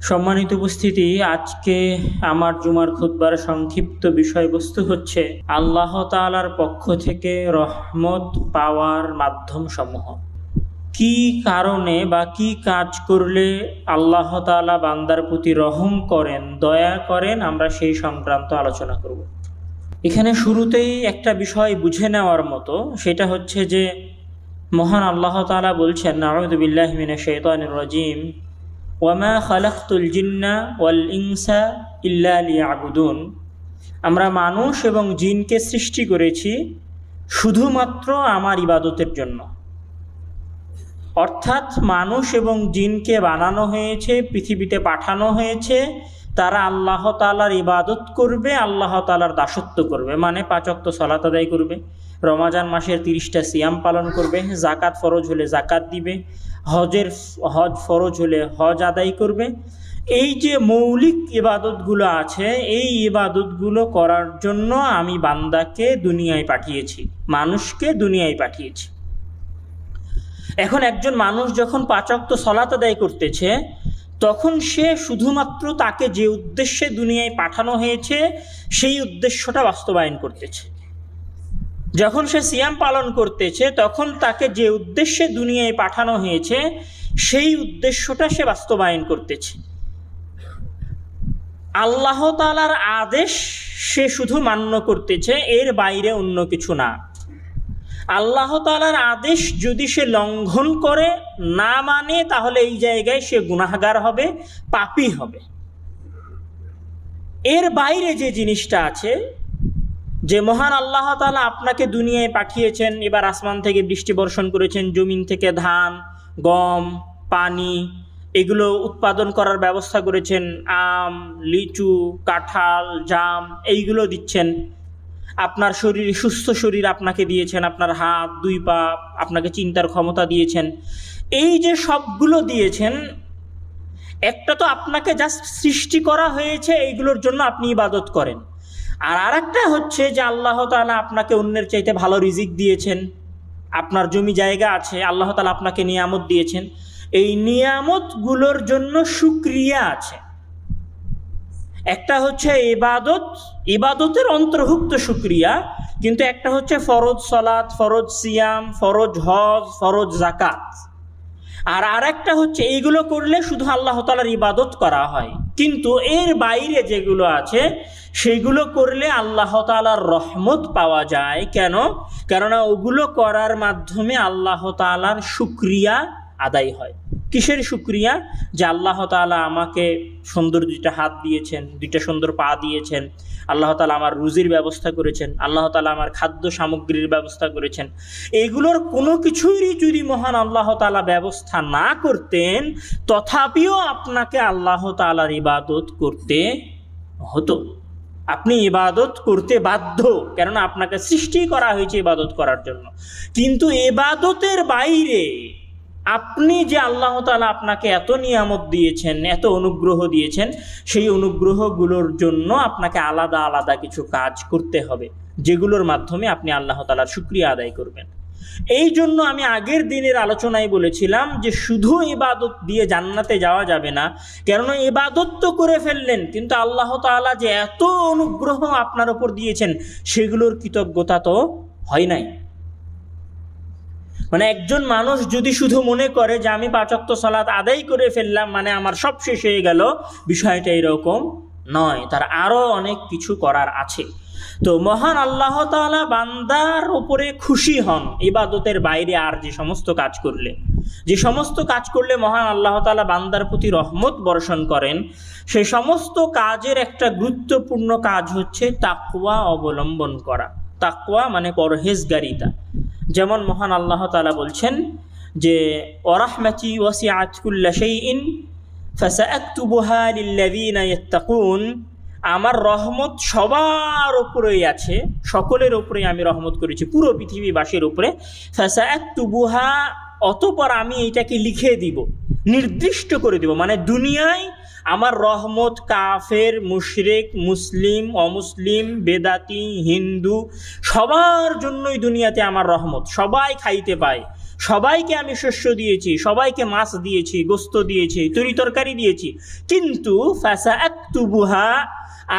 সম্মানিত উপস্থিতি, আজকে আমার জুমার খুতবার সংক্ষিপ্ত বিষয়বস্তু হচ্ছে আল্লাহ তাআলার পক্ষ থেকে রহমত পাওয়ার মাধ্যম সমূহ। কি কারণে বা কি কাজ করলে আল্লাহ তাআলা বান্দার প্রতি রহম করেন, দয়া করেন, আমরা সেই সংক্রান্ত আলোচনা করব। এখানে শুরুতেই একটা বিষয় বুঝে নেওয়ার মতো, সেটা হচ্ছে যে মহান আল্লাহ তাআলা বলছেন, আউযু বিল্লাহি মিনাশ শাইতানির রাজিম, ওয়ামা খালাকতুল জিন্না ওয়াল ইনসা ইল্লা লিয়াবুদুন। আমরা মানুষ এবং জিনকে সৃষ্টি করেছি শুধুমাত্র আমার ইবাদতের জন্য। অর্থাৎ মানুষ এবং জিনকে বানানো হয়েছে, পৃথিবীতে পাঠানো হয়েছে, তারা আল্লাহ তাআলার ইবাদত করবে, আল্লাহ তাআলার দাসত্ব করবে, মানে 5 ওয়াক্ত সালাত আদায় করবে, রমাজান মাসের 30টা সিয়াম পালন করবে, জাকাত ফরজ হলে জাকাত দিবে, হজ ফরজ হলে হজ আদায় করবে। এই যে মৌলিক ইবাদতগুলো আছে, এই ইবাদতগুলো করার জন্য আমি বান্দাকে দুনিয়ায় পাঠিয়েছি, মানুষকে দুনিয়ায় পাঠিয়েছি। এখন একজন মানুষ যখন 5 ওয়াক্ত সালাত আদায় করতেছে, তখন সে শুধুমাত্র তাকে যে উদ্দেশ্যে দুনিয়ায় পাঠানো হয়েছে সেই উদ্দেশ্যটা বাস্তবায়ন করতেছে। যখন সে সিয়াম পালন করতেছে, তখন তাকে যে উদ্দেশ্যে দুনিয়ায় পাঠানো হয়েছে সেই উদ্দেশ্যটা সে বাস্তবায়ন করতেছে। আল্লাহ তাআলার আদেশ সে শুধু মান্য করতেছে, এর বাইরে অন্য কিছু না। আল্লাহ তাআলার আদেশ যদি সে লঙ্ঘন করে, না মানে, তাহলে এই জায়গায় সে গুনাহগার হবে, পাপী হবে। এর বাইরে যে জিনিসটা আছে, যে মহান আল্লাহ তাআলা আপনাকে দুনিয়ায় পাঠিয়েছেন, এবার আসমান থেকে বৃষ্টি বর্ষণ করেছেন, জমিন থেকে ধান, গম, পানি এগুলো উৎপাদন করার ব্যবস্থা করেছেন, আম, লিচু, কাঁঠাল, জাম এইগুলো দিচ্ছেন। আপনার শরীর, সুস্থ শরীর আপনাকে দিয়েছেন, আপনার হাত, 2 পা, আপনাকে চিন্তার ক্ষমতা দিয়েছেন। এই যে সবগুলো দিয়েছেন, একটা তো আপনাকে জাস্ট সৃষ্টি করা হয়েছে, এইগুলোর জন্য আপনি ইবাদত করেন। আর আরেকটা হচ্ছে যে আল্লাহ তাআলা আপনাকে অন্যের চাইতে ভালো রিজিক দিয়েছেন, আপনার জমি জায়গা আছে, আল্লাহ তাআলা আপনাকে নিয়ামত দিয়েছেন। এই নিয়ামতগুলোর জন্য শুকরিয়া আছে। একটা হচ্ছে ইবাদত, ইবাদতের অন্তর্ভুক্ত শুকরিয়া, কিন্তু একটা হচ্ছে ফরজ সালাত, ফরজ সিয়াম, ফরজ হজ, ফরজ জাকাত। আর আরেকটা হচ্ছে এইগুলো করলে শুধু আল্লাহ তাআলার ইবাদত করা হয়, কিন্তু এর বাইরে যেগুলো আছে সেগুলো করলে আল্লাহ তাআলার রহমত পাওয়া যায়। কেন? কেননা ওগুলো করার মাধ্যমে আল্লাহ তাআলার শুকরিয়া আদায় হয়। কিসের শুকরিয়া? যে আল্লাহ তাআলা আমাকে সুন্দর 2টা হাত দিয়েছেন, 2টা সুন্দর পা দিয়েছেন, আল্লাহ তাআলা আমার রুজির ব্যবস্থা করেছেন, আল্লাহ তাআলা আমার খাদ্য সামগ্রীর ব্যবস্থা করেছেন। এগুলোর কোনো কিছুরই যদি মহান আল্লাহ তাআলা ব্যবস্থা না করতেন, তথাপিও আপনাকে আল্লাহ তাআলার ইবাদত করতে হতো। আপনি ইবাদত করতে বাধ্য, কেননা আপনাকে সৃষ্টি করা হয়েছে ইবাদত করার জন্য। কিন্তু ইবাদতের বাইরে আপনি যে আল্লাহ তাআলা আপনাকে এত নিয়ামত দিয়েছেন, এত অনুগ্রহ দিয়েছেন, সেই অনুগ্রহগুলোর জন্য আপনাকে আলাদা আলাদা কিছু কাজ করতে হবে, যেগুলোর মাধ্যমে আপনি আল্লাহ তাআলার শুকরিয়া আদায় করবেন। এই জন্য আমি আগের দিনের আলোচনায় বলেছিলাম যে শুধু ইবাদত দিয়ে জান্নাতে যাওয়া যাবে না, কেননা ইবাদত তো করে ফেললেন, কিন্তু আল্লাহ তাআলা যে এত অনুগ্রহ আপনার উপর দিয়েছেন সেগুলোর কৃতজ্ঞতা তো হয় নাই। মানে একজন মানুষ যদি শুধু মনে করে যে আমি 5 ওয়াক্ত সালাত আদায় করে ফেললাম মানে আমার সব শেষ হয়ে গেল, বিষয়টা এরকম নয়, তার আরও অনেক কিছু করার আছে। তো মহান আল্লাহ তাআলা বান্দার উপরে খুশি হন ইবাদতের বাইরে আর যে সমস্ত কাজ করলে, যে সমস্ত কাজ করলে মহান আল্লাহ তাআলা বান্দার প্রতি রহমত বর্ষণ করেন, সেই সমস্ত কাজের একটা গুরুত্বপূর্ণ কাজ হচ্ছে তাকওয়া অবলম্বন করা। তাকওয়া মানে পরহেজগারিতা। যেমন মহান আল্লাহ তাআলা বলছেন যে ওয়ারাহমাতি ওয়াসিআত কুল্লা শাইইন ফাসাআকতুবুহা লিল্লাযীনা ইয়াত্তাকুন। আমার রহমত সবার উপরেই আছে, সকলের উপরেই আমি রহমত করেছি, পুরো পৃথিবীবাসীর উপরে। ফাসাআকতুবুহা, অতঃপর আমি এটাকে লিখে দিব, নির্দিষ্ট করে দিব। মানে দুনিয়ায় আমার রহমত কাফের, মুশরিক, মুসলিম, অমুসলিম, বেদাতি, হিন্দু সবার জন্যই দুনিয়াতে আমার রহমত, সবাই খাইতে পায়, সবাইকে আমি শস্য দিয়েছি, সবাইকে মাছ দিয়েছি, গোস্ত দিয়েছি, তরি তরকারি দিয়েছি, কিন্তু ফাসাআকতুবুহা,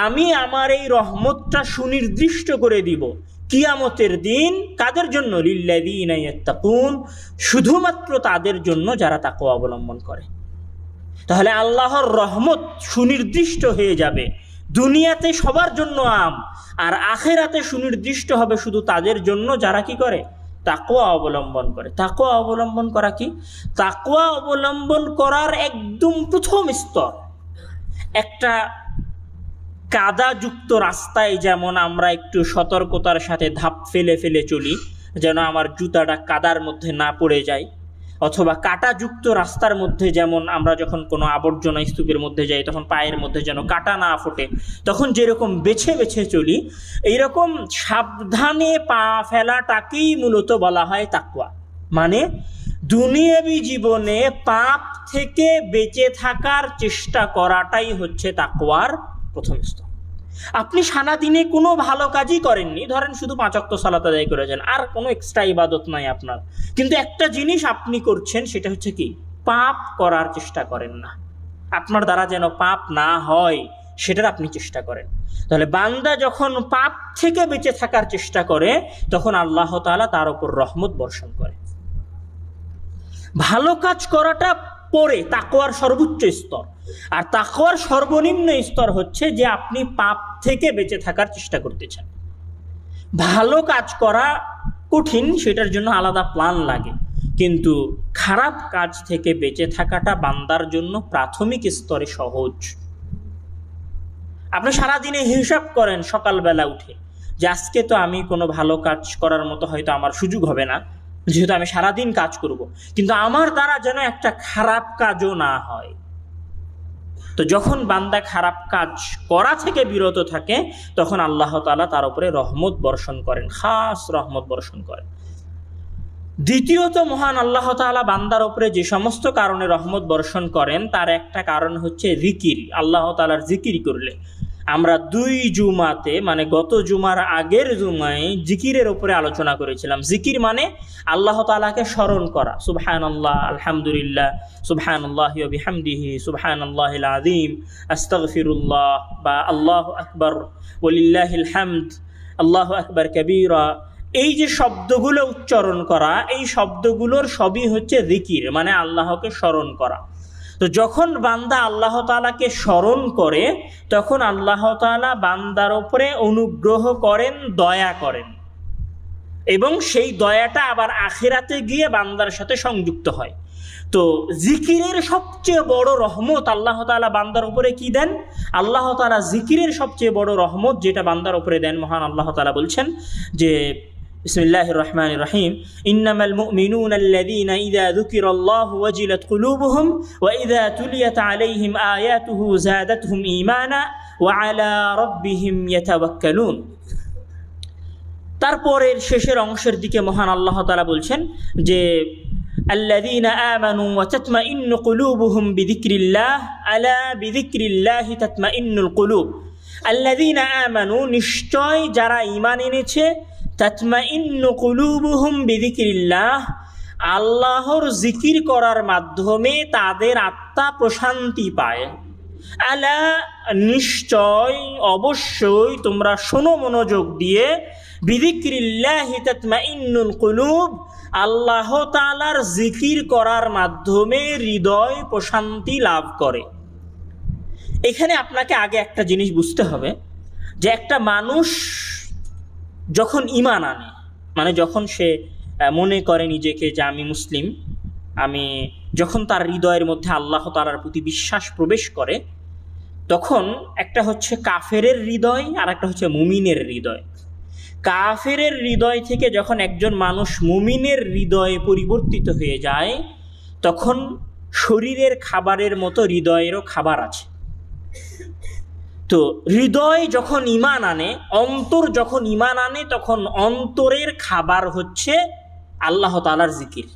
আমি আমার এই রহমতটা সুনির্দিষ্ট করে দিব কিয়ামতের দিন। কাদের জন্য? লিল্লাযীনা ইয়াত্তাকুন, শুধুমাত্র তাদের জন্য যারা তাকওয়া অবলম্বন করে। তাহলে আল্লাহর রহমত সুনির্দিষ্ট হয়ে যাবে, দুনিয়াতে সবার জন্য আম, আর আখিরাতে সুনির্দিষ্ট হবে শুধু তাদের জন্য যারা কি করে? তাকওয়া অবলম্বন করে। তাকওয়া অবলম্বন করা কি? তাকওয়া অবলম্বন করার একদম প্রথম স্তর, একটা কাদাযুক্ত রাস্তায় যেমন আমরা একটু সতর্কতার সাথে ধাপ ফেলে ফেলে চলি যেন আমার জুতাটা কাদার মধ্যে না পড়ে যায়, অথবা কাঁটাযুক্ত রাস্তার মধ্যে যেমন আমরা যখন কোনো আবর্জনা স্তূপের মধ্যে যাই তখন পায়ের মধ্যে যেন কাঁটা না ফোটে, তখন যেরকম বেছে বেছে চলি, এইরকম সাবধানে পা ফেলাটাকেই মূলত বলা হয় তাকওয়া। মানে দুনিয়াবী জীবনে পাপ থেকে বেঁচে থাকার চেষ্টা করাটাই হচ্ছে তাকওয়ার প্রথম স্তর। আপনি সারাদিনে কোনো ভালো কাজই করেননি, ধরেন শুধু 5 ওয়াক্ত সালাত আদায় করেছেন, আর কোনো এক্সট্রা ইবাদত নাই আপনার, কিন্তু একটা জিনিস আপনি করছেন, সেটা হচ্ছে কি? পাপ করার চেষ্টা করেন না, আপনার দ্বারা যেন পাপ না হয় সেটার আপনি চেষ্টা করেন। তাহলে বান্দা যখন পাপ থেকে বেঁচে থাকার চেষ্টা করে তখন আল্লাহ তাআলা তার উপর রহমত বর্ষণ করে। ভালো কাজ করাটা পরে তাকওয়ার সর্বোচ্চ স্তর, আর তাকওয়ার সর্বনিম্ন স্তর হচ্ছে যে আপনি পাপ থেকে বেঁচে থাকার চেষ্টা করতেছেন। ভালো কাজ করা কঠিন, সেটার জন্য আলাদা প্ল্যান লাগে, কিন্তু খারাপ কাজ থেকে বেঁচে থাকাটা বান্দার জন্য প্রাথমিক স্তরে সহজ। আপনি সারাদিনে হিসাব করেন সকালবেলা উঠে যে আজকে তো আমি কোনো ভালো কাজ করার মতো হয়তো আমার সুযোগ হবে না, যেহেতু আমি সারাদিন কাজ করব, কিন্তু আমার দ্বারা যেন একটা খারাপ কাজও না হয়। তো যখন বান্দা খারাপ কাজ করা থেকে বিরত থাকে তখন আল্লাহ তাআলা তার উপরে রহমত বর্ষণ করেন, খাস রহমত বর্ষণ করেন। দ্বিতীয়ত, মহান আল্লাহ তাআলা বান্দার উপরে যে সমস্ত কারণে রহমত বর্ষণ করেন তার একটা কারণ হচ্ছে জিকির। আল্লাহ তাআলার জিকির করলে আমরা 2 জুমাতে, মানে গত জুমার আগের জুমায় জিকিরের উপরে আলোচনা করেছিলাম। জিকির মানে আল্লাহ তাআলাকে স্মরণ করা, সুবহানাল্লাহ, আলহামদুলিল্লাহ, সুবহানাল্লাহি ওয়া বিহামদিহি, সুবহানাল্লাহিল আযীম, আস্তাগফিরুল্লাহ, বা আল্লাহু আকবার ওয়ালিল্লাহিল হামদ, আল্লাহু আকবার কাবীরা। এই যে শব্দগুলো উচ্চারণ করা, এই শব্দগুলোর সবই হচ্ছে জিকির, মানে আল্লাহকে স্মরণ করা। তো যখন বান্দা আল্লাহ তাআলাকে স্মরণ করে তখন আল্লাহ তাআলা বান্দার উপরে অনুগ্রহ করেন, দয়া করেন, এবং সেই দয়াটা আবার আখিরাতে গিয়ে বান্দার সাথে সংযুক্ত হয়। তো জিকিরের সবচেয়ে বড় রহমত আল্লাহ তাআলা বান্দার উপরে কি দেন? আল্লাহ তাআলা জিকিরের সবচেয়ে বড় রহমত যেটা বান্দার উপরে দেন, মহান আল্লাহ তাআলা বলছেন যে বিসমিল্লাহির রহমানির রহিম, ইন্নামাল মুমিনুনা আল্লাযীনা ইযা যুকিরাল্লাহু ওয়াজিলাত কুলুবুহুম ওয়া ইযা তুলিয়াত আলাইহিম আয়াতুহু যাদাতহুম ঈমানা ওয়া আলা রাব্বিহিম ইয়াতাওয়াক্কালুন। তারপরের শেষের অংশের দিকে মহান আল্লাহ তাআলা বলছেন যে আল্লাযীনা আমানু ওয়া তাতমাইন্নু কুলুবুহুম বিযিকরিল্লাহ আলা বিযিকরিল্লাহি তাতমাইন্নুল কুলুব। আল্লাযীনা আমানু, নিশ্চয় যারা ঈমান এনেছে, তাতমাইন্নু কুলুবুহুম বিযিকরিল্লাহ, আল্লাহর জিকির করার মাধ্যমে তাদের আত্মা প্রশান্তি পায়। আলা, নিশ্চয়, অবশ্যই, তোমরা শোনো মনোযোগ দিয়ে, বিযিকরিল্লাহি তাতমাইন্নুল কুলুব, আল্লাহ তাআলার জিকির করার মাধ্যমে হৃদয় প্রশান্তি লাভ করে। এখানে আপনাকে আগে একটা জিনিস বুঝতে হবে যে একটা মানুষ যখন ঈমান আনে, মানে যখন সে মনে করে নিজেকে যে আমি মুসলিম, যখন তার হৃদয়ের মধ্যে আল্লাহ তাআলার প্রতি বিশ্বাস প্রবেশ করে, তখন একটা হচ্ছে কাফেরের হৃদয় আর একটা হচ্ছে মুমিনের হৃদয়। কাফেরের হৃদয় থেকে যখন একজন মানুষ মুমিনের হৃদয়ে পরিবর্তিত হয়ে যায় তখন শরীরের খাবারের মতো হৃদয়েরও খাবার আছে। তো হৃদয় যখন ঈমান আনে, অন্তর যখন ঈমান আনে, তখন অন্তরের খাবার হচ্ছে আল্লাহ তাআলার জিকির।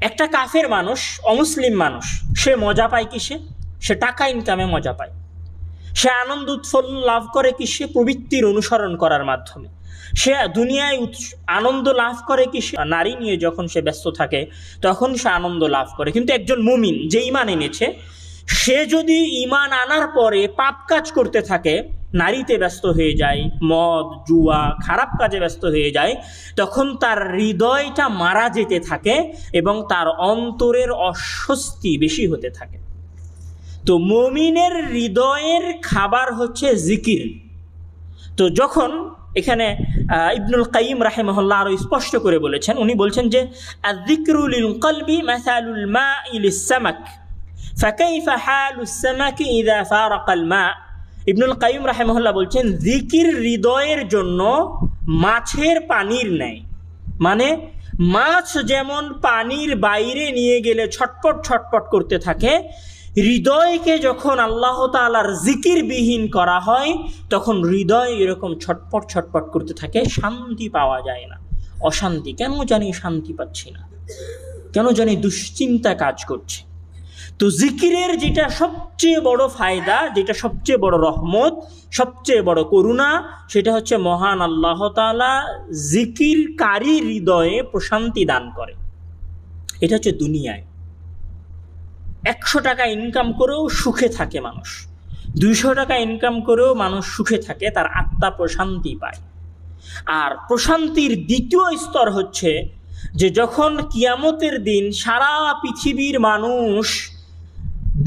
একটা কাফের মানুষ, অমুসলিম মানুষ, সে মজা পায় কিসে? সে টাকা ইনকামে মজা পায়। সে আনন্দ উৎফুল্ল লাভ করে কিসে? প্রবৃত্তির অনুসরণ করার মাধ্যমে। সে দুনিয়ায় আনন্দ লাভ করে কি, নারী নিয়ে যখন সে ব্যস্ত থাকে তখন সে আনন্দ লাভ করে। কিন্তু একজন মুমিন যে ঈমান এনেছে, সে যদি ঈমান আনার পরে পাপ কাজ করতে থাকে, নারীতে ব্যস্ত হয়ে যায়, মদ জুয়া খারাপ কাজে ব্যস্ত হয়ে যায়, তখন তার হৃদয়টা মারা যেতে থাকে এবং তার অন্তরের অস্বস্তি বেশি হতে থাকে। তো মুমিনের হৃদয়ের খাবার হচ্ছে জিকির। তো যখন এখানে ইবনুল কাইয়িম রাহিমাহুল্লাহ আরো স্পষ্ট করে বলেছেন, উনি বলছেন যে আয-যিকরু লিল কলবি মাসালুল মা'i লিস-সামাক ফাকাইফা হালুস সামাকি ইযা ফারাকাল মা। ইবনুল কাইয়িম রাহিমাহুল্লাহ বলছেন, জিকির হৃদয়ের জন্য মাছের পানির ন্যায়। মানে মাছ যেমন পানির বাইরে নিয়ে গেলে ছটপট ছটপট করতে থাকে, হৃদয়কে যখন আল্লাহ তাআলার জিকির বিহীন করা হয় তখন হৃদয় এরকম ছটপট ছটপট করতে থাকে, শান্তি পাওয়া যায় না, অশান্তি, কেন জানি শান্তি পাচ্ছি না, কেন জানি দুশ্চিন্তা কাজ করছে। তো জিকিরের যেটা সবচেয়ে বড় ফায়দা, যেটা সবচেয়ে বড় রহমত, সবচেয়ে বড় করুণা, সেটা হচ্ছে মহান আল্লাহ তাআলা জিকিরকারী হৃদয়ে প্রশান্তি দান করে। এটা হচ্ছে দুনিয়ায় 100 টাকা ইনকাম করেও সুখে থাকে মানুষ, 200 টাকা ইনকাম করেও মানুষ সুখে থাকে, তার আত্মা প্রশান্তি পায়। আর প্রশান্তির দ্বিতীয় স্তর হচ্ছে যে যখন কিয়ামতের দিন সারা পৃথিবীর মানুষ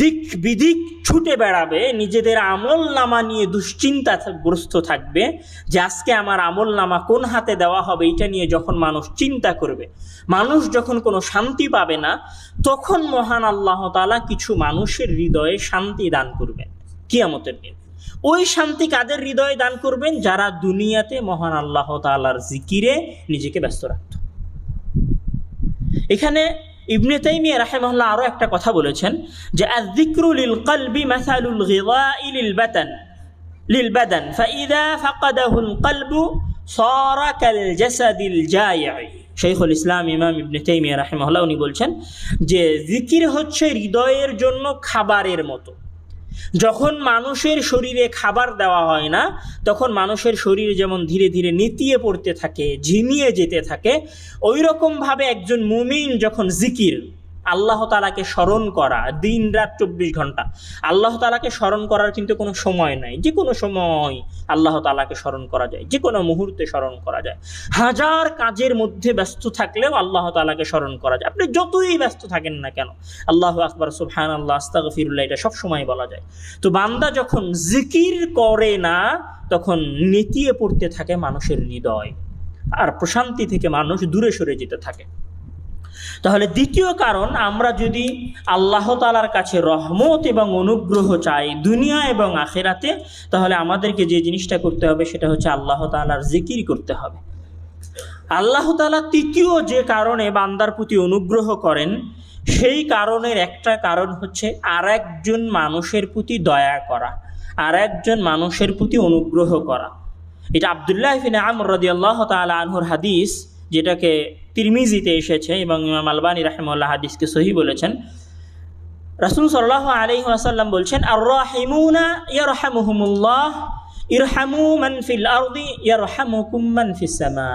দিক বিদিক ছুটে বেড়াবে, নিজেদের আমল নামা নিয়ে দুশ্চিন্তাগ্রস্ত থাকবে যে আজকে আমার আমল নামা কোন হাতে দেওয়া হবে, এটা নিয়ে যখন মানুষ চিন্তা করবে, মানুষ যখন কোনো শান্তি পাবে না, তখন মহান আল্লাহ তাআলা কিছু মানুষের হৃদয়ে শান্তি দান করবেন কিয়ামতের দিন। ওই শান্তি কাদের হৃদয়ে দান করবেন? যারা দুনিয়াতে মহান আল্লাহ তাআলার জিকিরে নিজেকে ব্যস্ত রাখত। এখানে ইবনে তাইমিয়া রাহিমাহুল্লাহ আরো একটা কথা বলেছেন যে আয-যিকরু লিল কলবি মাসালুল গিযাই লিল বাদান ফাইযা ফাকাদাহুল কলবু সারা কাল জাসাদিল জায়ি। শাইখুল ইসলাম ইমাম ইবনে তাইমিয়া রাহিমাহুল্লাহ উনি বলছেন যে জিকির হচ্ছে হৃদয়ের জন্য খাবারের মতো। যখন মানুষের শরীরে খাবার দেওয়া হয় না, তখন মানুষের শরীর যেমন ধীরে ধীরে নেতিয়ে পড়তে থাকে, ঝিমিয়ে যেতে থাকে, ওই রকমভাবে একজন মুমিন যখন জিকির, আল্লাহ তাআলাকে স্মরণ করা, দিন রাত 24 ঘন্টা আল্লাহ তাআলাকে স্মরণ করার কিন্তু কোনো সময় নাই, যে কোনো সময় আল্লাহ তাআলাকে স্মরণ করা যায়, যে কোনো মুহূর্তে স্মরণ করা যায়। হাজার কাজের মধ্যে ব্যস্ত থাকলেও আল্লাহ তাআলাকে স্মরণ করা যায়, আপনি যতই ব্যস্ত থাকেন না কেন, আল্লাহু আকবার, সুবহানাল্লাহ, আস্তাগফিরুল্লাহ, এটা সব সময় বলা যায়। তো বান্দা যখন জিকির করে না তখন নেতিয়ে পড়তে থাকে মানুষের হৃদয়, আর প্রশান্তি থেকে মানুষ দূরে সরে যেতে থাকে। তাহলে দ্বিতীয় কারণ, আমরা যদি আল্লাহ তাআলার কাছে রহমত এবং অনুগ্রহ চাই দুনিয়া এবং আখিরাতে, তাহলে আমাদেরকে যে জিনিসটা করতে হবে সেটা হচ্ছে আল্লাহ তাআলার জিকির করতে হবে। আল্লাহ তাআলা তৃতীয় যে কারণে বান্দার প্রতি অনুগ্রহ করেন, সেই কারণের একটা কারণ হচ্ছে আরেকজন মানুষের প্রতি দয়া করা, আরেকজন মানুষের প্রতি অনুগ্রহ করা। এটা আব্দুল্লাহ ইবনে আমর রাদিয়াল্লাহু তাআলা আনহুর হাদিস, যেটাকে তিরমিজিতে এসেছে এবং ইমাম আলবানী রাহিমাহুল্লাহ হাদিসকে সহিহ বলেছেন। রাসূল সাল্লাল্লাহু আলাইহি ওয়াসাল্লাম বলছেন, আর-রাহিমুনা ইয়ারহামুহুমুল্লাহ ইরহামু মান ফিল আরদি ইয়ারহামুকুম মান ফিস সামা।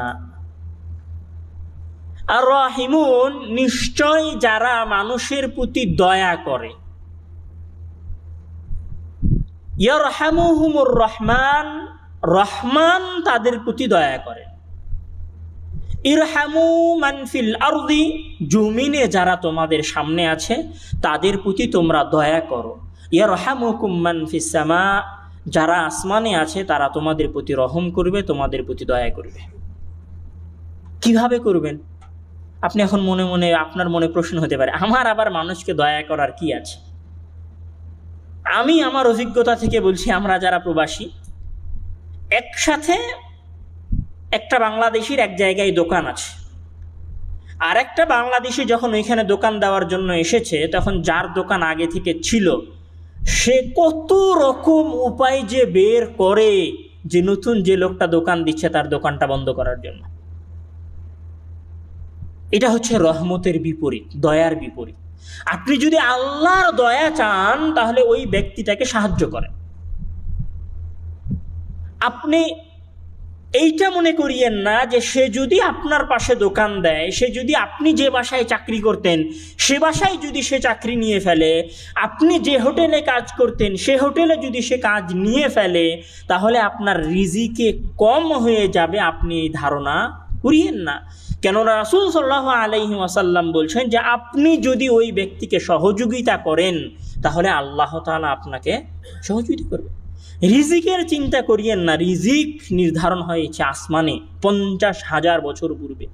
আর-রাহিমুন, নিশ্চয় যারা মানুষের প্রতি দয়া করে, ইয়ারহামুহুমুর রহমান, রহমান তাদের প্রতি দয়া করে। ইরহামু মান ফিল আরদি, জমিনে যারা তোমাদের সামনে আছে তাদের প্রতি তোমরা দয়া করো। ইয়ারহামুকুম মান ফিস সামা, যারা আসমানে আছে তারা তোমাদের প্রতি রহম করবে, তোমাদের প্রতি দয়া করবে। কিভাবে করবেন? আপনি এখন মনে মনে, আপনার মনে প্রশ্ন হতে পারে, আমার আবার মানুষকে দয়া করার কি আছে? আমি আমার অভিজ্ঞতা থেকে বলছি, আমরা যারা প্রবাসী, একসাথে একটা বাংলাদেশির এক জায়গায় দোকান আছে, আর একটা বাংলাদেশি যখন ওইখানে দোকান দেওয়ার জন্য এসেছে, তখন যার দোকান আগে থেকে ছিল সে কত রকম উপায় যে বের করে যে নতুন যে লোকটা দোকান দিচ্ছে তার দোকানটা বন্ধ করার জন্য। এটা হচ্ছে রহমতের বিপরীত, দয়ার বিপরীত। আপনি যদি আল্লাহর দয়া চান তাহলে ওই ব্যক্তিটাকে সাহায্য করেন। আপনি এইটা মনে করিয়েন না যে সে যদি আপনার পাশে দোকান দেয়, সে যদি আপনি যে বাসায় চাকরি করতেন সে বাসায় যদি সে চাকরি নিয়ে ফেলে, আপনি যে হোটেলে কাজ করতেন সে হোটেলে যদি সে কাজ নিয়ে ফেলে, তাহলে আপনার রিজিকে কম হয়ে যাবে, আপনি এই ধারণা করিয়েন না। কেননা রাসূল সাল্লাল্লাহু আলাইহি ওয়াসাল্লাম বলছেন যে আপনি যদি ওই ব্যক্তিকে সহযোগিতা করেন তাহলে আল্লাহ তাআলা আপনাকে সহযোগিতা করবে। রিজিকের চিন্তা করিয়েন না, রিজিক নির্ধারণ হয়েছে আসমানে 50,000 বছর পূর্বে।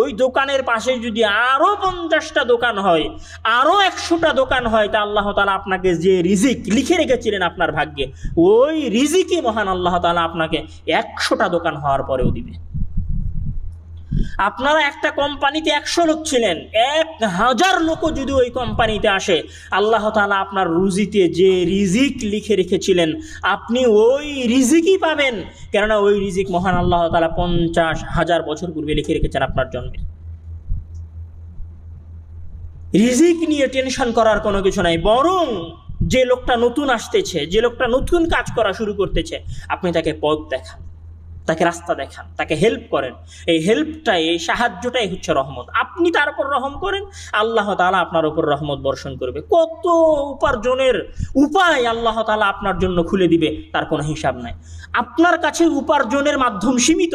ওই দোকানের পাশে যদি আরো 50টা দোকান হয়, আরো 100টা দোকান হয়, তা আল্লাহ তাআলা আপনাকে যে রিজিক লিখে রেখেছিলেন আপনার ভাগ্যে, ওই রিজিকই মহান আল্লাহ তাআলা আপনাকে 100টা দোকান হওয়ার পরেও দিবে। আপনারা একটা কোম্পানিতে 100 লোক ছিলেন, 1000 লোকও যদি ওই কোম্পানিতে আসে, আল্লাহ তাআলা আপনার রুজিতে যে রিজিক লিখে রেখেছিলেন আপনি ওই রিজিকই পাবেন, কেননা ওই রিজিক মহান আল্লাহ তাআলা 50,000 বছর পূর্বে লিখে রেখেছেন আপনার জন্মে। রিজিক নিয়ে টেনশন করার কোনো কিছু নাই, বরং যে লোকটা নতুন আসতেছে, যে লোকটা নতুন কাজ করা শুরু করতেছে, আপনি তাকে পথ দেখান, তাকে রাস্তা দেখান, তাকে হেল্প করেন। এই হেল্পটাই, এই সাহায্যটাই হচ্ছে রহমত। আপনি তার উপর রহম করেন, আল্লাহ তাআলা আপনার উপর রহমত বর্ষণ করবে। কত উপার্জনের উপায় আল্লাহ তাআলা আপনার জন্য খুলে দিবে, তার কোনো হিসাব নাই। আপনার কাছে উপার্জনের মাধ্যম সীমিত,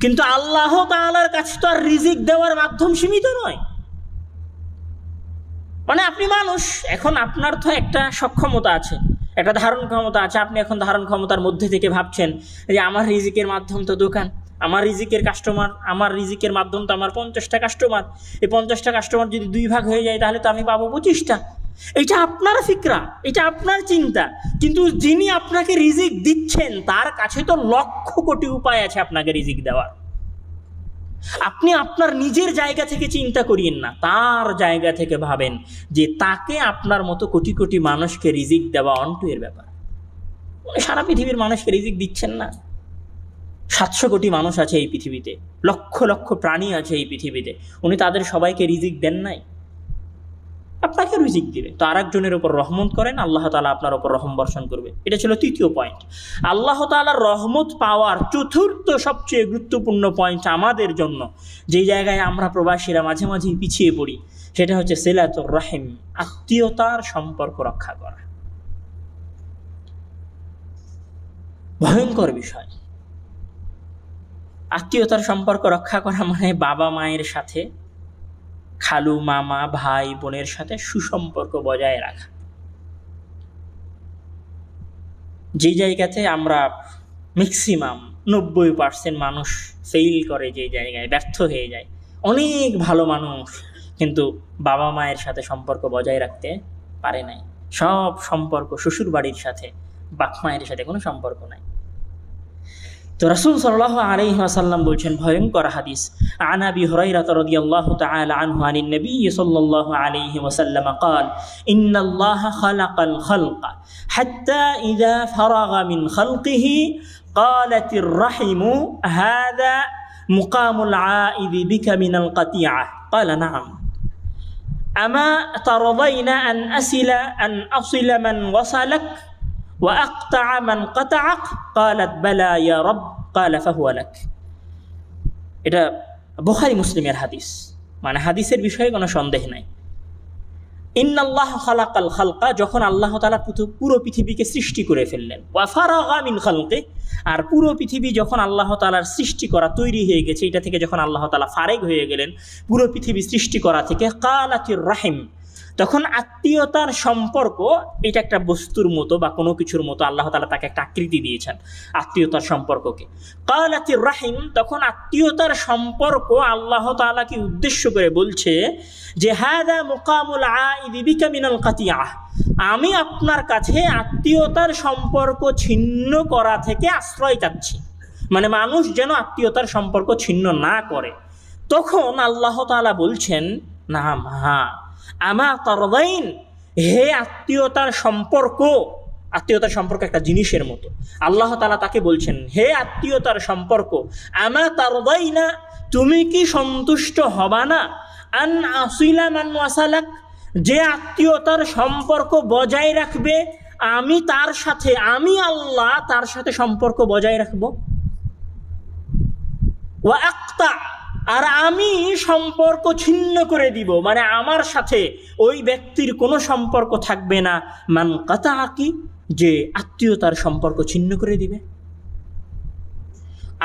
কিন্তু আল্লাহ তাআলার কাছে তো আর রিজিক দেওয়ার মাধ্যম সীমিত নয়। মানে আপনি মানুষ, এখন আপনার তো একটা সক্ষমতা আছে, একটা ধারণ ক্ষমতা আছে। আপনি এখন ধারণ ক্ষমতার মধ্যে থেকে ভাবছেন যে আমার রিজিকের মাধ্যম তো দোকান, আমার রিজিকের কাস্টমার, আমার রিজিকের মাধ্যম তো আমার 50টা কাস্টমার। এই 50টা কাস্টমার যদি 2 ভাগ হয়ে যায় তাহলে তো আমি পাবো 25টা। এটা আপনার ফিকরা, এটা আপনার চিন্তা, কিন্তু যিনি আপনাকে রিজিক দিচ্ছেন তার কাছে তো লক্ষ কোটি উপায় আছে আপনাকে রিজিক দেওয়ার। আপনি আপনার নিজের জায়গা থেকে চিন্তা করিয়েন না, তার জায়গা থেকে ভাবেন যে তাকে আপনার মতো কোটি কোটি মানুষকে রিজিক দেওয়া অন্টু এর ব্যাপার। উনি সারা পৃথিবীর মানুষকে রিজিক দিচ্ছেন না। 700 কোটি মানুষ আছে এই পৃথিবীতে, লক্ষ লক্ষ প্রাণী আছে এই পৃথিবীতে, উনি তাদের সবাইকে রিজিক দেন নাই? আপনাকে রিজিক দিবে। তো আরেকজনের উপর রহমত করেন, আল্লাহ তাআলা আপনার উপর রহম বর্ষণ করবে। এটা ছিল তৃতীয় পয়েন্ট। আল্লাহ তাআলার রহমত পাওয়ার চতুর্থ সবচেয়ে গুরুত্বপূর্ণ পয়েন্ট আমাদের জন্য, যেই জায়গায় আমরা প্রবাসীরা মাঝে মাঝে পিছিয়ে পড়ি, সেটা হচ্ছে সিলাতুর রাহিম, আত্মীয়তার সম্পর্ক রক্ষা করা। ভয়ঙ্কর বিষয়। আত্মীয়তার সম্পর্ক রক্ষা করা মানে বাবা মায়ের সাথে, খালু মামা ভাই বোনের সাথে সুসম্পর্ক বজায় রাখা। যে জায়গাতে আমরা ম্যাক্সিমাম 90% মানুষ ফেইল করে, যে জায়গায় ব্যর্থ হয়ে যায়, অনেক ভালো মানুষ কিন্তু বাবা মায়ের সাথে সম্পর্ক বজায় রাখতে পারে নাই। সব সম্পর্ক শ্বশুর বাড়ির সাথে, বাপ মায়ের সাথে কোনো সম্পর্ক নাই। তো রাসূল সাল্লাল্লাহু আলাইহি ওয়াসাল্লাম বলছেন ভয়ঙ্কর হাদিস, আন আবি হুরায়রা রাদিয়াল্লাহু তাআলা আনহু আনিন নবী সাল্লাল্লাহু আলাইহি ওয়াসাল্লাম قال ان الله خلق الخلق حتى اذا فرغ من خلقه قالت الرحم هذا مقام العائذ بك من القطيعة قال نعم اما ترضين ان اصل من وصلك وأقطع من قطعك قالت بلى يا رب قال فهو لك। এটা বুখারী মুসলিমের হাদিস, মানে হাদিসের বিষয়ে কোনো সন্দেহ নাই। ইন্নাল্লাহ খালাকাল খালকা, যখন আল্লাহ তাআলা পুরো পৃথিবীকে সৃষ্টি করে ফেললেন, ওয়া ফারাগা মিন খালকি, আর পুরো পৃথিবী যখন আল্লাহ তাআলার সৃষ্টি করা তৈরি হয়ে গেছে, এটা থেকে যখন আল্লাহ তাআলা ফারেগ হয়ে গেলেন পুরো পৃথিবী সৃষ্টি করা থেকে, কালাতির রাহিম, তখন আত্মীয়তার সম্পর্ক, এটা একটা বস্তুর মতো বা কোনো কিছুর মতো আল্লাহ তাআলা তাকে একটা আকৃতি দিয়েছেন আত্মীয়তার সম্পর্ককে। কালাতির রাহিম, তখন আত্মীয়তার সম্পর্ক আল্লাহ তাআলাকে উদ্দেশ্য করে বলছে যে হাদা মুকামুল আইদি বিকা মিনাল কাতিয়াহ, আমি আপনার কাছে আত্মীয়তার সম্পর্ক ছিন্ন করা থেকে আশ্রয় চাচ্ছি, মানে মানুষ যেন আত্মীয়তার সম্পর্ক ছিন্ন না করে। তখন আল্লাহ তাআলা বলছেন না মা আমা তারদাইন, হে আত্মীয়তার সম্পর্ক, আত্মীয়তার সম্পর্ক একটা জিনিসের মতো। আল্লাহ তাআলা তাকে বলছেন হে আত্মীয়তার সম্পর্ক, আমা তারদাইনা, তুমি কি সন্তুষ্ট হবা না, আন আসিলা মান ওয়াসালাক, যে আত্মীয়তার সম্পর্ক বজায় রাখবে আমি তার সাথে, আমি আল্লাহ তার সাথে সম্পর্ক বজায় রাখবো। ওয়া আকতা, আর আমি সম্পর্ক ছিন্ন করে দিব, মানে আমার সাথে ওই ব্যক্তির কোনো সম্পর্ক থাকবে না। মান কাতাকি, যে আত্মীয়তার সম্পর্ক ছিন্ন করে দিবে।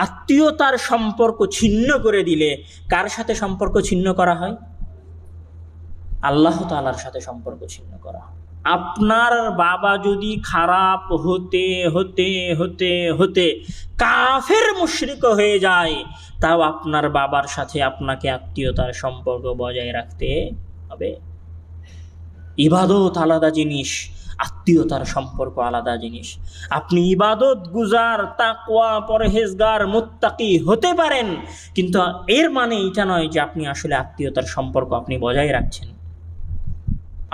আত্মীয়তার সম্পর্ক ছিন্ন করে দিলে কার সাথে সম্পর্ক ছিন্ন করা হয়? আল্লাহ তাআলার সাথে সম্পর্ক ছিন্ন করা হয়। আপনার বাবা যদি খারাপ হতে হতে হতে হতে কাফের মুশরিক হয়ে যায়, তাও আপনার বাবার সাথে আপনাকে আত্মীয়তার সম্পর্ক বজায় রাখতে হবে। ইবাদত আলাদা জিনিস, আত্মীয়তার সম্পর্ক আলাদা জিনিস। আপনি ইবাদত গুজার, তাকওয়া, পরহেজগার, মুত্তাকি হতে পারেন, কিন্তু এর মানে এটা নয় যে আপনি আসলে আত্মীয়তার সম্পর্ক আপনি বজায় রাখছেন।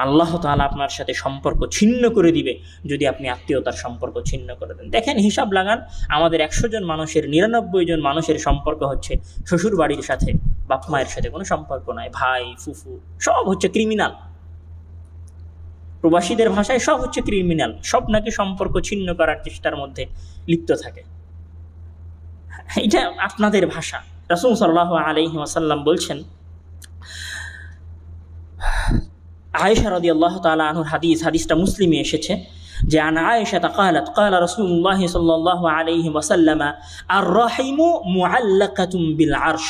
আল্লাহ তাআলা আপনার সাথে সম্পর্ক ছিন্ন করে দিবে যদি আপনি আত্মীয়তার সম্পর্ক ছিন্ন করে দেন। দেখেন, হিসাব লাগান, আমাদের 100 জন মানুষের 99 জন মানুষের সম্পর্ক হচ্ছে শ্বশুর বাড়ির সাথে, বাপ মায়ের সাথে কোনো সম্পর্ক নাই, ভাই ফুফু সব হচ্ছে ক্রিমিনাল। প্রবাসীদের ভাষায় সব হচ্ছে ক্রিমিনাল, সব নাকি সম্পর্ক ছিন্ন করার চেষ্টার মধ্যে লিপ্ত থাকে। এটা আপনাদের ভাষা। রাসূল সাল্লাল্লাহু আলাইহি ওয়াসাল্লাম বলছেন, আয়েশা রাদিয়াল্লাহু তাআলা আনহার হাদিসটা মুসলিমে এসেছে যে আন আয়েশা ক্বালাত ক্বালা রাসূলুল্লাহ সাল্লাল্লাহু আলাইহি ওয়াসাল্লাম আর-রাহিমু মুআল্লাকাতুন বিল আরশ।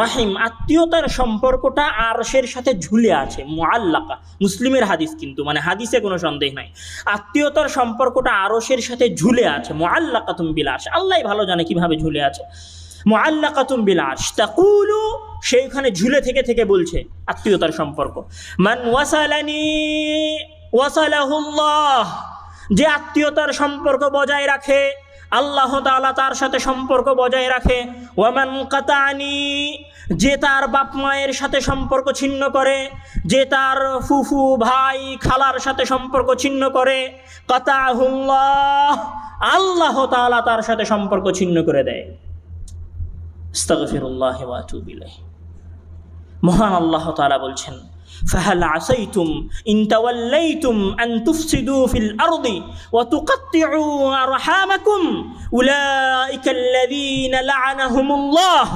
রাহিম, আত্মীয়তার সম্পর্কটা আরশের সাথে ঝুলে আছে। মুআল্লাকা মুসলিমের হাদিস, কিন্তু মানে হাদিসে কোনো সন্দেহ নাই, আত্মীয়তার সম্পর্কটা আরশের সাথে ঝুলে আছে। মুআল্লাকাতুন বিল আরশ, আল্লাহই ভালো জানে কিভাবে ঝুলে আছে। মুআল্লাকাতুন বিল আরশ তাকুলু, সেইখানে ঝুলে থেকে থেকে বলছে আত্মীয়তার সম্পর্ক। মান ওয়াসালানি ওয়াসালাহুল্লাহ, যে আত্মীয়তার সম্পর্ক বজায় রাখে আল্লাহ তাআলা তার সাথে সম্পর্ক বজায় রাখে। ওয়ামান কাতানি, যে তার বাপ মায়ের সাথে সম্পর্ক ছিন্ন করে, যে তার ফুফু ভাই খালার সাথে সম্পর্ক ছিন্ন করে, কাতাহুল্লাহ, আল্লাহ তাআলা তার সাথে সম্পর্ক ছিন্ন করে দেয়। আস্তাগফিরুল্লাহ ওয়া আতুবু ইলাইহি। মহান আল্লাহ তাআলা বলছেন, ফাহাল আসাইতুম ইন তাওয়াল্লাইতুম আন তুফসিদু ফিল আরদি ওয়া তুকাত্তিউ আরহামাকুম উলাইকা আল্লাযীনা লা'আনাহুমুল্লাহ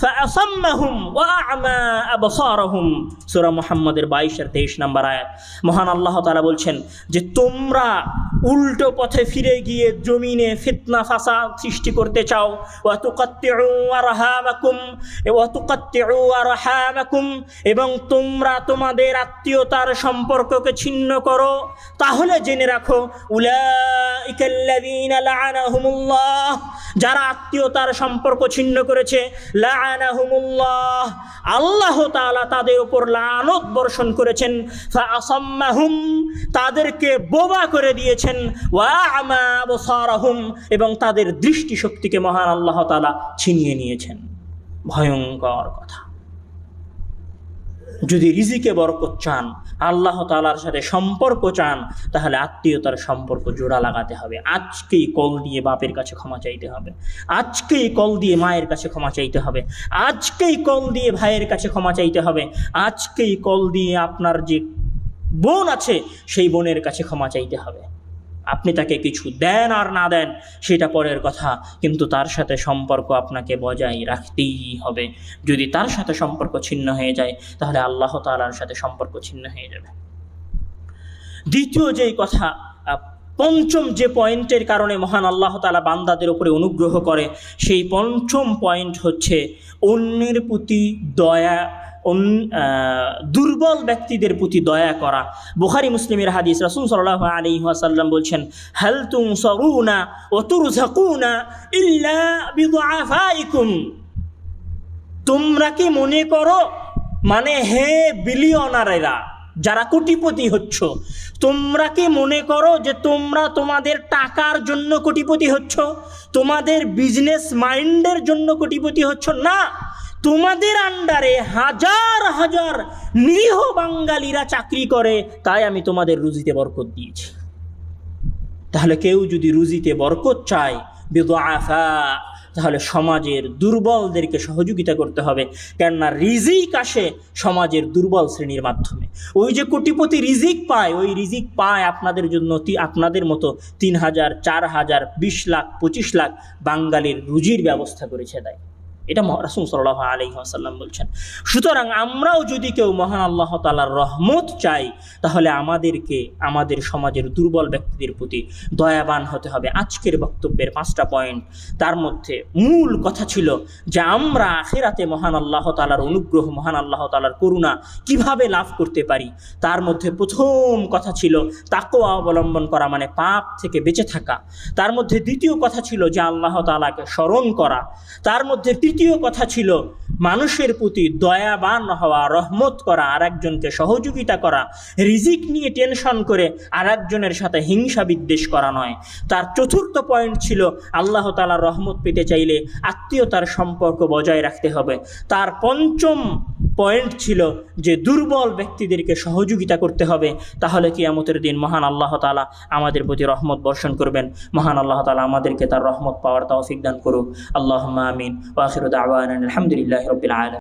ফাআসাম্মাহুম ওয়া আ'মা আবসারহুম। সূরা মুহাম্মাদের 22 আর 23 নম্বর আয়াত। মহান আল্লাহ তাআলা বলছেন যে তোমরা উল্টো পথে ফিরে গিয়ে জমিনে ফিতনা ফাসাদ সৃষ্টি করতে চাও। ওয়া তুকাত্তিউ আরহামাকুম, এবং তোমরা তোমাদের আত্মীয়তার সম্পর্ককে ছিন্ন করো, তাহলে জেনে রাখো উলাইকা আল্লাযীনা লা'আনাহুমুল্লাহ, যারা আত্মীয়তার সম্পর্ক ছিন্ন করেছে, লা'আনাহুমুল্লাহ, আল্লাহ তাআলা তাদের উপর লানত বর্ষণ করেছেন। ফাআসাম্মাহুম, তাদেরকে বোবা করে দিয়েছেন। ওয়া আমা আবসারহুম, এবং তাদের দৃষ্টিশক্তিকে মহান আল্লাহ তাআলা ছিনিয়ে নিয়েছেন। ভয়ঙ্কর কথা। যদি রিজিকে বরকত চান, আল্লাহ তাআলার সাথে সম্পর্ক চান, তাহলে আত্মীয়তার সম্পর্ক জোড়া লাগাতে হবে। আজকেই কল দিয়ে বাপের কাছে ক্ষমা চাইতে হবে, আজকেই কল দিয়ে মায়ের কাছে ক্ষমা চাইতে হবে, আজকেই কল দিয়ে ভাইয়ের কাছে ক্ষমা চাইতে হবে, আজকেই কল দিয়ে আপনার যে বোন আছে সেই বোনের কাছে ক্ষমা চাইতে হবে। আপনি তাকে কিছু দেন আর না দেন সেটা পরের কথা, কিন্তু তার সাথে সম্পর্ক আপনাকে বজায় রাখতেই হবে। যদি তার সাথে সম্পর্ক ছিন্ন হয়ে যায়, তাহলে আল্লাহ তাআলার সাথে সম্পর্ক ছিন্ন হয়ে যাবে। দ্বিতীয় যেই কথা, পঞ্চম যে পয়েন্টের কারণে মহান আল্লাহ তাআলা বান্দাদের উপরে অনুগ্রহ করে, সেই পঞ্চম পয়েন্ট হচ্ছে অন্যের প্রতি দয়া, দুর্বল ব্যক্তিদের প্রতি দয়া করা। বুখারী মুসলিমের হাদিস, রাসূল সাল্লাল্লাহু আলাইহি ওয়াসাল্লাম বলছেন, হাল তুনসারুনা ওয়া তুরযাকুনা ইল্লা বিদুআফাইকুম, তোমরা কি মনে করো, মানে হে বিলিয়নারেরা, যারা কোটিপতি হচ্ছ, তোমরা কি মনে করো যে তোমরা তোমাদের টাকার জন্য কোটিপতি হচ্ছ, তোমাদের বিজনেস মাইন্ডের জন্য কোটিপতি হচ্ছ? না, তোমাদের আন্ডারে হাজার হাজার নিরীহ বাঙালিরা চাকরি করে, তাই আমি তোমাদের রুজিতে বরকত দিয়েছি। তাহলে কেউ যদি রুজিতে বরকত চায়, বিদুআফা, তাহলে সমাজের দুর্বলদেরকে সহযোগিতা করতে হবে। কেননা রিজিক আসে সমাজের দুর্বল শ্রেণীর মাধ্যমে। ওই যে কোটিপতি রিজিক পায়, ওই রিজিক পায় আপনাদের জন্য, আপনাদের মতো 3000, 4000, 20 লাখ, 25 লাখ বাঙালির রুজির ব্যবস্থা করেছে। তাই এটা রাসূল সাল্লাল্লাহু আলাইহি ওয়াসাল্লাম বলছেন। সুতরাং আমরাও যদি কেউ মহান আল্লাহ তাআলার রহমত চাই, তাহলে আমাদেরকে আমাদের সমাজের দুর্বল ব্যক্তিদের প্রতি দয়াবান হতে হবে। আজকের বক্তব্যের 5টা পয়েন্ট, তার মধ্যে মূল কথা ছিল যে আমরা আখিরাতে মহান আল্লাহ তাআলার অনুগ্রহ, মহান আল্লাহ তাআলার করুণা কিভাবে লাভ করতে পারি। তার মধ্যে প্রথম কথা ছিল তাকওয়া অবলম্বন করা, মানে পাপ থেকে বেঁচে থাকা। তার মধ্যে দ্বিতীয় কথা ছিল যে আল্লাহ তাআলাকে স্মরণ করা। তার মধ্যে তৃতীয় কথা ছিল মানুষের প্রতি দয়াবান হওয়া, রহমত করা, আরেকজনকে সহযোগিতা করা, রিজিক নিয়ে টেনশন করে আরেকজনের সাথে হিংসা বিদ্বেষ করা নয়। তার চতুর্থ পয়েন্ট ছিল আল্লাহ তাআলার রহমত পেতে চাইলে আত্মীয়তার সম্পর্ক বজায় রাখতে হবে। তার পঞ্চম পয়েন্ট ছিল যে দুর্বল ব্যক্তিদেরকে সহযোগিতা করতে হবে, তাহলে কিয়ামতের দিন মহান আল্লাহ তাআলা আমাদের প্রতি রহমত বর্ষণ করবেন। মহান আল্লাহ তাআলা আমাদেরকে তার রহমত পাওয়ার তৌফিক দান করুক। আল্লাহুম্মা আমিন। ওয়া আখিরু দাওয়ানা আলহামদুলিল্লাহি রাব্বিল আলামিন।